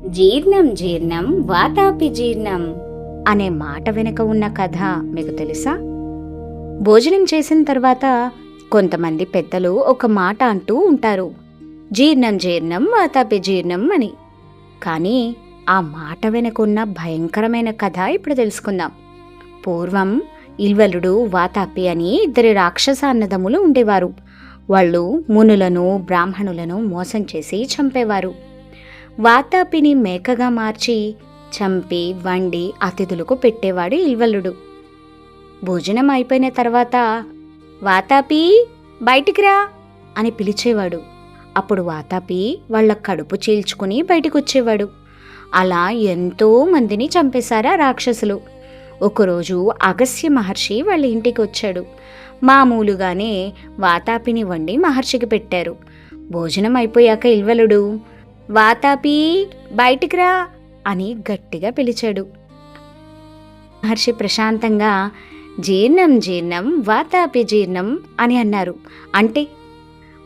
జీర్ణం జీర్ణం వాతాపి జీర్ణం అనే మాట వెనుక ఉన్న కథ మీకు తెలుసా? భోజనం చేసిన తర్వాత కొంతమంది పెద్దలు ఒక మాట అంటూ ఉంటారు, జీర్ణం జీర్ణం వాతాపి జీర్ణం అని. కానీ ఆ మాట వెనుకున్న భయంకరమైన కథ ఇప్పుడు తెలుసుకుందాం. పూర్వం ఇల్వలుడు వాతాపి అని ఇద్దరి రాక్షస అన్నదమ్ములు ఉండేవారు. వాళ్ళు మునులను బ్రాహ్మణులను మోసం చేసి చంపేవారు. వాతాపిని మేకగా మార్చి చంపి వండి అతిథులకు పెట్టేవాడు ఇల్వలుడు. భోజనం అయిపోయిన తర్వాత వాతాపి బయటికి రా అని పిలిచేవాడు. అప్పుడు వాతాపి వాళ్ళ కడుపు చీల్చుకుని బయటికొచ్చేవాడు. అలా ఎంతో మందిని చంపేశారా రాక్షసులు. ఒకరోజు అగస్త్య మహర్షి వాళ్ళ ఇంటికి వచ్చాడు. మామూలుగానే వాతాపిని వండి మహర్షికి పెట్టారు. భోజనం అయిపోయాక ఇల్వలుడు వాతాపి బయటికి రా అని గట్టిగా పిలిచాడు. మహర్షి ప్రశాంతంగా జీర్ణం జీర్ణం వాతాపి జీర్ణం అని అన్నారు. అంటే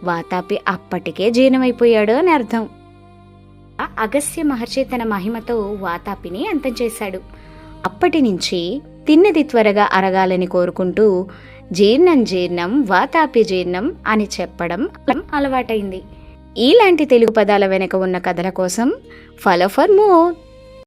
వాతాపి అప్పటికే జీర్ణమైపోయాడు అని అర్థం. అగస్త్య మహర్షి తన మహిమతో వాతాపిని అంతం చేశాడు. అప్పటి నుంచి తిన్నది త్వరగా అరగాలని కోరుకుంటూ జీర్ణం జీర్ణం వాతాపి జీర్ణం అని చెప్పడం అలవాటైంది. ఇలాంటి తెలుగు పదాల వెనుక ఉన్న కథల కోసం ఫాలో ఫర్ మోర్.